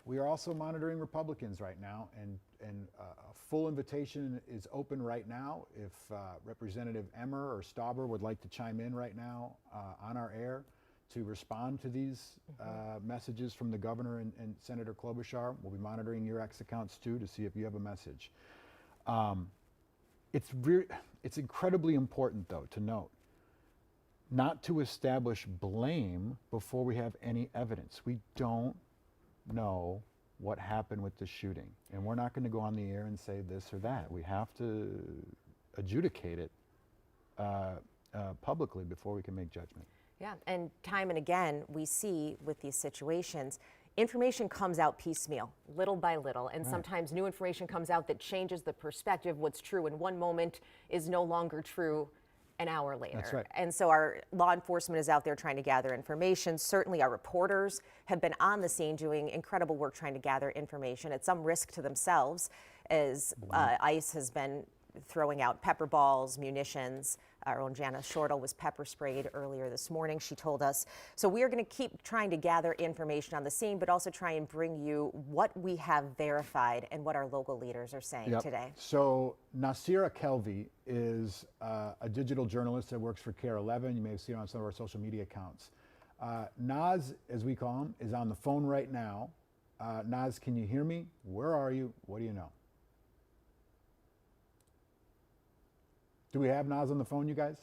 We are also monitoring Republicans right now, and a full invitation is open right now. If Representative Emmer or Stauber would like to chime in right now on our air to respond to these messages from the governor and Senator Klobuchar, we'll be monitoring your X accounts too to see if you have a message. It's incredibly important, though, to note not to establish blame before we have any evidence. We don't know what happened with the shooting, and we're not going to go on the air and say this or that. We have to adjudicate it publicly before we can make judgment. Yeah, and time and again, we see with these situations, information comes out piecemeal, little by little, and sometimes new information comes out that changes the perspective. What's true in one moment is no longer true an hour later. That's right. And so our law enforcement is out there trying to gather information. Certainly our reporters have been on the scene doing incredible work trying to gather information at some risk to themselves, as ICE has been throwing out pepper balls, munitions. Our own Janice Shortle was pepper sprayed earlier this morning, she told us. So we are going to keep trying to gather information on the scene, but also try and bring you what we have verified and what our local leaders are saying today. So Nasira Kelvy is a digital journalist that works for KARE 11. You may have seen her on some of our social media accounts. Naz, as we call him, is on the phone right now. Naz, can you hear me? Where are you? What do you know? Do we have Naz on the phone, you guys?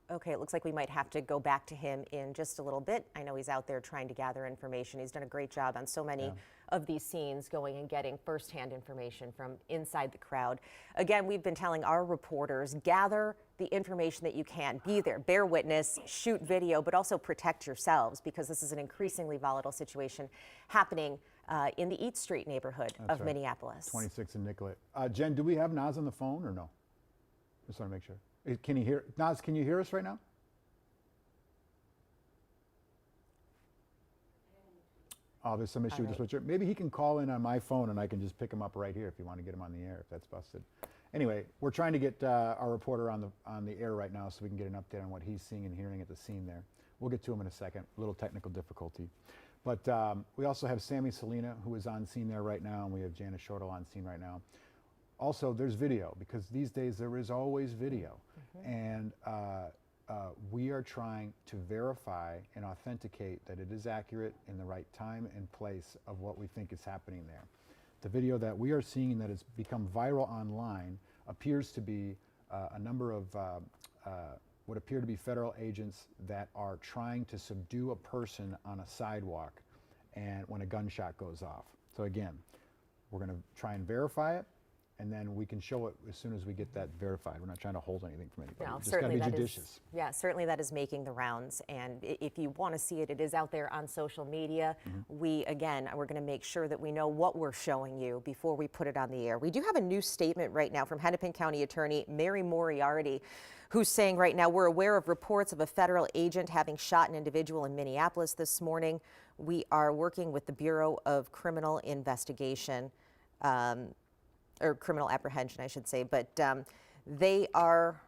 Okay, it looks like we might have to go back to him in just a little bit. I know he's out there trying to gather information. He's done a great job on so many of these scenes, going and getting firsthand information from inside the crowd. Again, we've been telling our reporters, gather the information that you can. Be there, bear witness, shoot video, but also protect yourselves, because this is an increasingly volatile situation happening in the Eat Street neighborhood of Minneapolis. 26 in Nicollet. Jen, do we have Naz on the phone or no? Just want to make sure. Can you hear? Naz, can you hear us right now? Oh, there's some issue with the switcher. Maybe he can call in on my phone and I can just pick him up right here if you want to get him on the air, if that's busted. Anyway, we're trying to get our reporter on the air right now so we can get an update on what he's seeing and hearing at the scene there. We'll get to him in a second. A little technical difficulty. But we also have Sammy Salina, who is on scene there right now, and we have Janice Shortle on scene right now. Also, there's video, because these days there is always video. And we are trying to verify and authenticate that it is accurate in the right time and place of what we think is happening there. The video that we are seeing that has become viral online appears to be a number of what appear to be federal agents that are trying to subdue a person on a sidewalk, and when a gunshot goes off. So again, we're going to try and verify it, and then we can show it as soon as we get that verified. We're not trying to hold anything from anybody. No, Just got to be judicious. Certainly that is making the rounds. And if you want to see it, it is out there on social media. We're going to make sure that we know what we're showing you before we put it on the air. We do have a new statement right now from Hennepin County Attorney Mary Moriarty, who's saying right now, we're aware of reports of a federal agent having shot an individual in Minneapolis this morning. We are working with the Bureau of Criminal Investigation, or criminal apprehension, I should say, but they are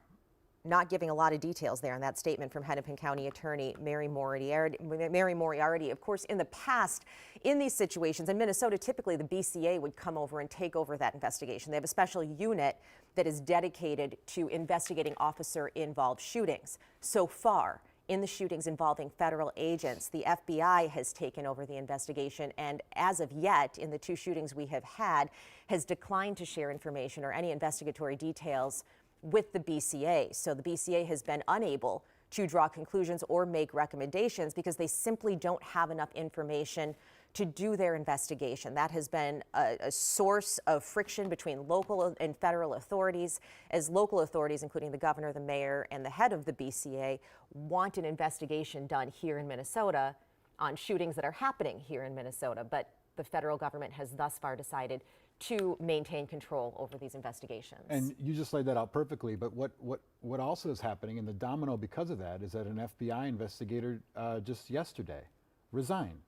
not giving a lot of details there in that statement from Hennepin County Attorney Mary Moriarty. Of course, in the past, in these situations, in Minnesota, typically the BCA would come over and take over that investigation. They have a special unit that is dedicated to investigating officer-involved shootings. So far, in the shootings involving federal agents, the FBI has taken over the investigation, and as of yet, in the two shootings we have had, has declined to share information or any investigatory details with the BCA. So the BCA has been unable to draw conclusions or make recommendations because they simply don't have enough information to do their investigation. That has been a source of friction between local and federal authorities, as local authorities, including the governor, the mayor, and the head of the BCA, want an investigation done here in Minnesota on shootings that are happening here in Minnesota. But the federal government has thus far decided to maintain control over these investigations. And you just laid that out perfectly, but what also is happening, and the domino because of that, is that an FBI investigator just yesterday resigned.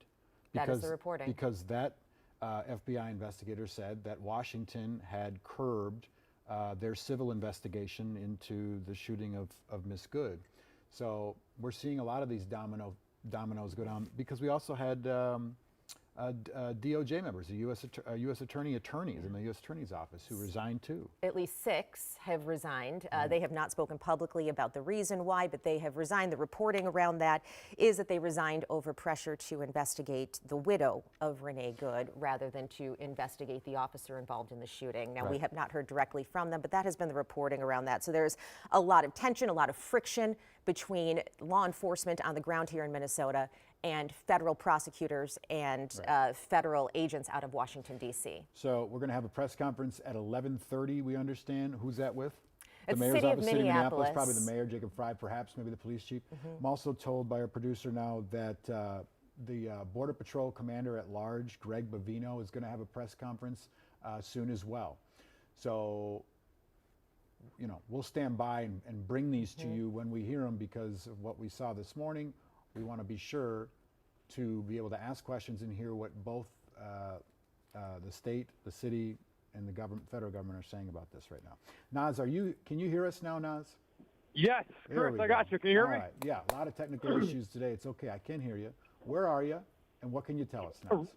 That is the reporting. Because that FBI investigator said that Washington had curbed their civil investigation into the shooting of Miss Good. So we're seeing a lot of these dominoes go down because we also had DOJ members, U.S. attorneys in the U.S. Attorney's Office who resigned too. At least 6 have resigned. They have not spoken publicly about the reason why, but they have resigned. The reporting around that is that they resigned over pressure to investigate the widow of Renee Good rather than to investigate the officer involved in the shooting. Now, we have not heard directly from them, but that has been the reporting around that. So there's a lot of tension, a lot of friction between law enforcement on the ground here in Minnesota and federal prosecutors and federal agents out of Washington, D.C. So we're going to have a press conference at 11:30, we understand. Who's that with? It's The mayor's City of office, City of Minneapolis, probably Minneapolis. the mayor, Jacob Fry, perhaps, maybe the police chief. I'm also told by our producer now that the Border Patrol Commander at Large, Greg Bavino, is going to have a press conference soon as well. So, you know, we'll stand by and bring these to you when we hear them because of what we saw this morning. We want to be sure to be able to ask questions and hear what both the state, the city, and the federal government are saying about this right now. Naz, can you hear us now, Naz? Yes, There Chris, we I go. got you. Can you hear All me? right. Yeah, a lot of technical issues today. It's okay. I can hear you. Where are you, and what can you tell us, Naz?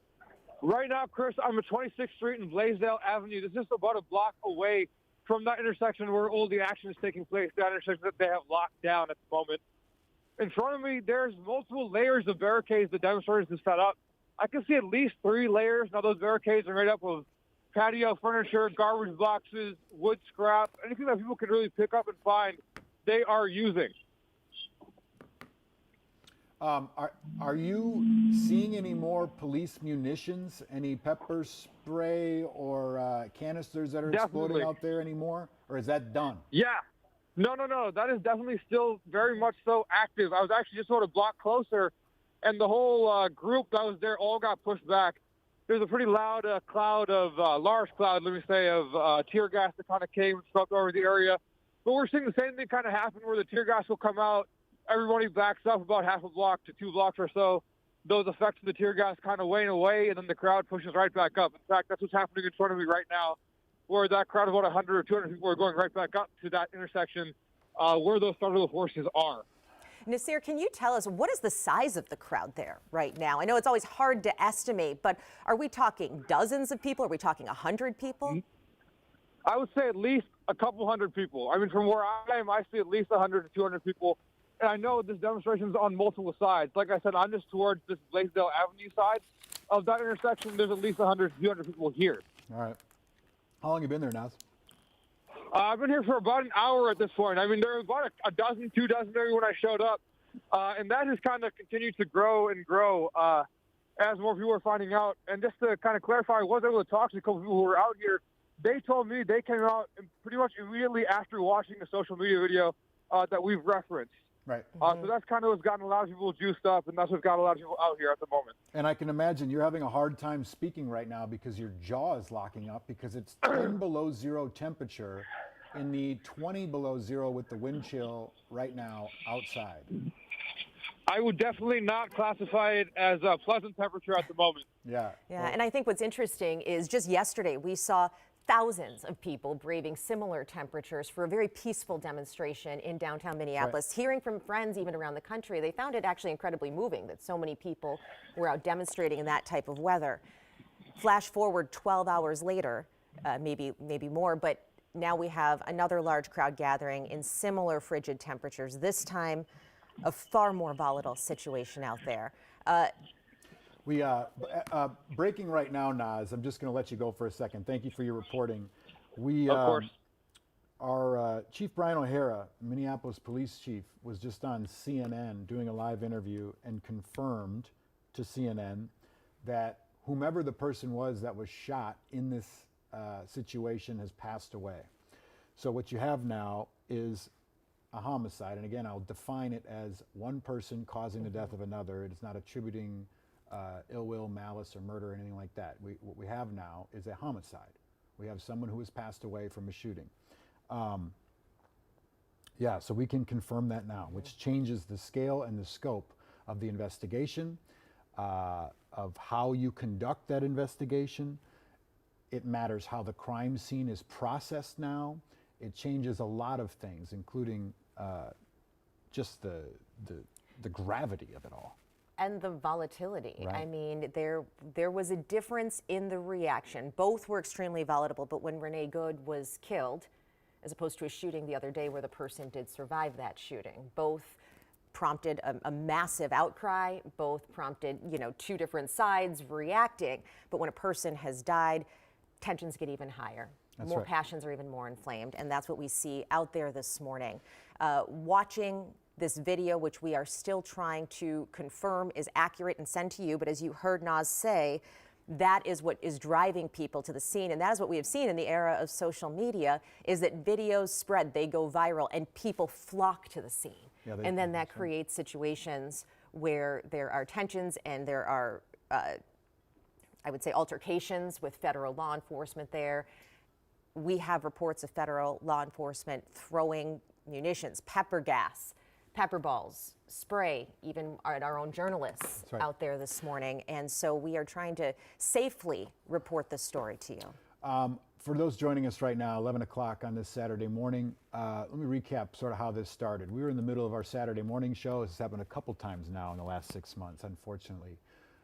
Right now, Chris, I'm at 26th Street and Blaisdell Avenue. This is just about a block away from that intersection where all the action is taking place, that intersection that they have locked down at the moment. In front of me, there's multiple layers of barricades the demonstrators have set up. I can see at least 3 layers. Now, those barricades are made up of patio furniture, garbage boxes, wood scrap, anything that people can really pick up and find, they are using. Are you seeing any more police munitions, any pepper spray or canisters that are exploding Definitely. out there anymore, or is that done? Yeah. No. That is definitely still very much so active. I was actually just sort of block closer, and the whole group that was there all got pushed back. There's a pretty loud large cloud, let me say, of tear gas that kind of came and swept over the area. But we're seeing the same thing kind of happen where the tear gas will come out. Everybody backs up about half a block to 2 blocks or so. Those effects of the tear gas kind of wane away, and then the crowd pushes right back up. In fact, that's what's happening in front of me right now, where that crowd of about 100 or 200 people are going right back up to that intersection where those federal forces are. Nasir, can you tell us what is the size of the crowd there right now? I know it's always hard to estimate, but are we talking dozens of people? Are we talking 100 people? I would say at least a couple hundred people. I mean, from where I am, I see at least 100 to 200 people. And I know this demonstration is on multiple sides. Like I said, I'm just towards this Blaisdell Avenue side of that intersection. There's at least 100 to 200 people here. All right. How long have you been there, Naz? I've been here for about an hour at this point. I mean, there were about a dozen, 2 dozen maybe when I showed up. And that has kind of continued to grow and grow as more people are finding out. And just to kind of clarify, I was able to talk to a couple people who were out here. They told me they came out pretty much immediately after watching the social media video that we've referenced. Right. So that's kind of what's gotten a lot of people juiced up, and that's what's got a lot of people out here at the moment. And I can imagine you're having a hard time speaking right now because your jaw is locking up because it's 10 below 0 temperature in the 20 below 0 with the wind chill right now outside. I would definitely not classify it as a pleasant temperature at the moment. Yeah. Yeah, and I think what's interesting is just yesterday we saw thousands of people braving similar temperatures for a very peaceful demonstration in downtown Minneapolis. Hearing from friends even around the country, they found it actually incredibly moving that so many people were out demonstrating in that type of weather. Flash forward 12 hours later, maybe more, but now we have another large crowd gathering in similar frigid temperatures, this time a far more volatile situation out there. We breaking right now, Naz. I'm just going to let you go for a second. Thank you for your reporting. We, Of course. Our Chief Brian O'Hara, Minneapolis Police Chief, was just on CNN doing a live interview and confirmed to CNN that whomever the person was that was shot in this situation has passed away. So what you have now is a homicide, and again, I'll define it as one person causing the death of another. It is not attributing ill will, malice, or murder, or anything like that. What we have now is a homicide. We have someone who has passed away from a shooting. Yeah, so we can confirm that now, which changes the scale and the scope of the investigation, of how you conduct that investigation. It matters how the crime scene is processed now. It changes a lot of things, including just the gravity of it all. and the volatility. Right. I mean, there was a difference in the reaction. Both were extremely volatile, but when Renee Good was killed, as opposed to a shooting the other day where the person did survive that shooting, both prompted a massive outcry, both prompted, two different sides reacting. But when a person has died, tensions get even higher. That's More right. passions are even more inflamed, and that's what we see out there this morning. Watching this video, which we are still trying to confirm is accurate and send to you, but as you heard Naz say, that is what is driving people to the scene, and that is what we have seen in the era of social media, is that videos spread, they go viral, and people flock to the scene. Yeah, and then that creates situations where there are tensions and there are, I would say, altercations with federal law enforcement there. We have reports of federal law enforcement throwing munitions, pepper gas, pepper balls, spray, even at our own journalists right. out there this morning. And so we are trying to safely report this story to you. For those joining us right now, 11 o'clock on this Saturday morning, let me recap sort of how this started. We were in the middle of our Saturday morning show. This has happened a couple times now in the last 6 months, unfortunately.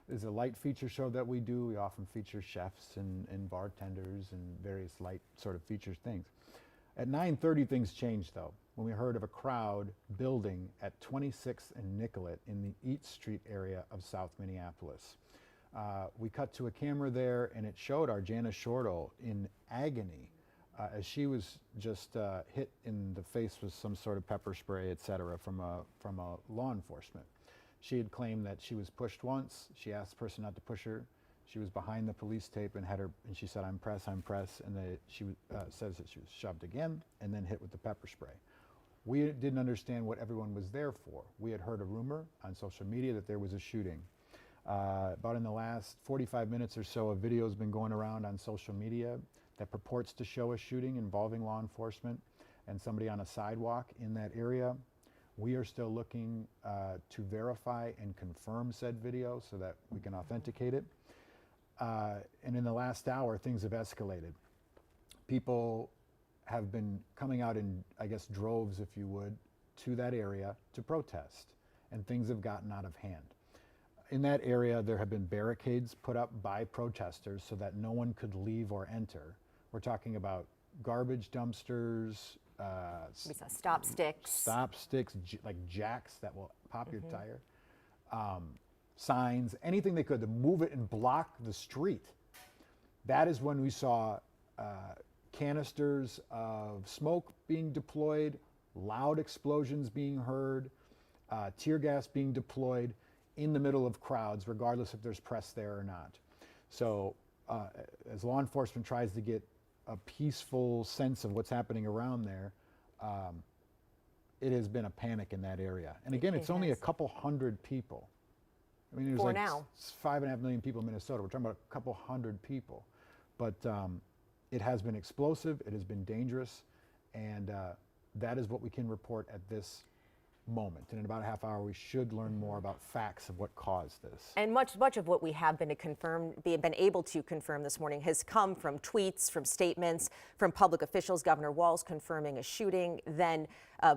This is a light feature show that we do. We often feature chefs and bartenders and various light sort of feature things. At 9:30, things changed, though, when we heard of a crowd building at 26th and Nicollet in the Eat Street area of South Minneapolis. We cut to a camera there, and it showed our Jana Shortle in agony as she was just hit in the face with some sort of pepper spray, et cetera, from a law enforcement. She had claimed that she was pushed once. She asked the person not to push her. She was behind the police tape and and she said, "I'm press," and she says that she was shoved again and then hit with the pepper spray. We didn't understand what everyone was there for. We had heard a rumor on social media that there was a shooting. About in the last 45 minutes or so, a video has been going around on social media that purports to show a shooting involving law enforcement and somebody on a sidewalk in that area. We are still looking to verify and confirm said video so that we can authenticate it. And in the last hour, things have escalated. People have been coming out in, I guess, droves, if you would, to that area to protest, and things have gotten out of hand. In that area, there have been barricades put up by protesters so that no one could leave or enter. We're talking about garbage dumpsters, We saw stop sticks. like jacks that will pop your tire, signs, anything they could to move it and block the street. That is when we saw canisters of smoke being deployed, loud explosions being heard, tear gas being deployed in the middle of crowds, regardless if there's press there or not. So as law enforcement tries to get a peaceful sense of what's happening around there, it has been a panic in that area. And again, it's only a couple hundred people. I mean, there's For like now. 5.5 million people in Minnesota. We're talking about a couple hundred people. But it has been explosive, it has been dangerous, and that is what we can report at this moment. And in about a half hour, we should learn more about facts of what caused this. And much of what we have been able to confirm this morning has come from tweets, from statements, from public officials. Governor Walz confirming a shooting, then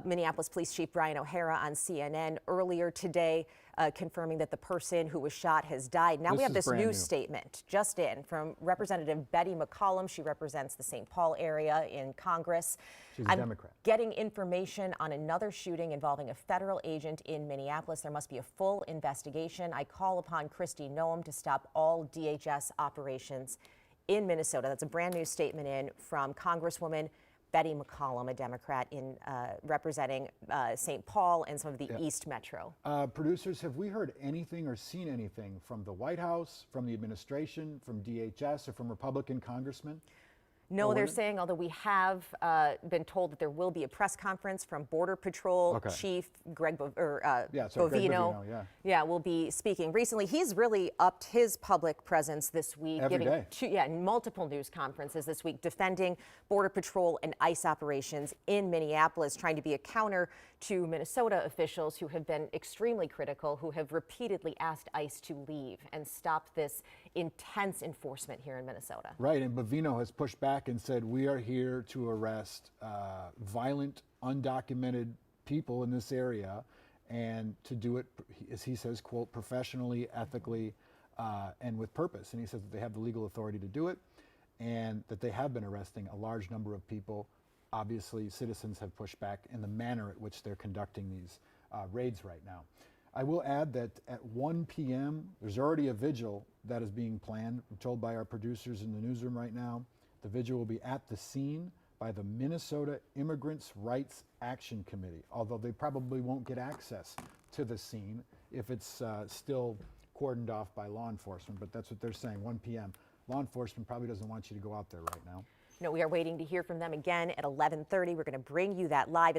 Minneapolis Police Chief Brian O'Hara on CNN earlier today confirming that the person who was shot has died. Now we have this new statement just in from Representative Betty McCollum. She represents the St. Paul area in Congress. She's a Democrat. Getting information on another shooting involving a federal agent in Minneapolis. There must be a full investigation. I call upon Kristi Noem to stop all DHS operations in Minnesota. That's a brand new statement in from Congresswoman Betty McCollum, a Democrat in representing St. Paul and some of the East Metro. Producers, have we heard anything or seen anything from the White House, from the administration, from DHS, or from Republican congressmen? No, they're saying, although we have been told that there will be a press conference from Border Patrol Chief Greg Bovino. Greg will be speaking. Recently, he's really upped his public presence this week, Every day. Multiple news conferences this week, defending Border Patrol and ICE operations in Minneapolis, trying to be a counter to Minnesota officials who have been extremely critical, who have repeatedly asked ICE to leave and stop this intense enforcement here in Minnesota. Right, and Bovino has pushed back and said, we are here to arrest violent, undocumented people in this area, and to do it, as he says, quote, professionally, ethically, and with purpose. And he says that they have the legal authority to do it, and that they have been arresting a large number of people. Obviously, citizens have pushed back in the manner at which they're conducting these raids right now. I will add that at 1 p.m., there's already a vigil that is being planned. I'm told by our producers in the newsroom right now. The vigil will be at the scene by the Minnesota Immigrants' Rights Action Committee, although they probably won't get access to the scene if it's still cordoned off by law enforcement, but that's what they're saying, 1 p.m. Law enforcement probably doesn't want you to go out there right now. No, we are waiting to hear from them again at 11:30. We're going to bring you that live. In the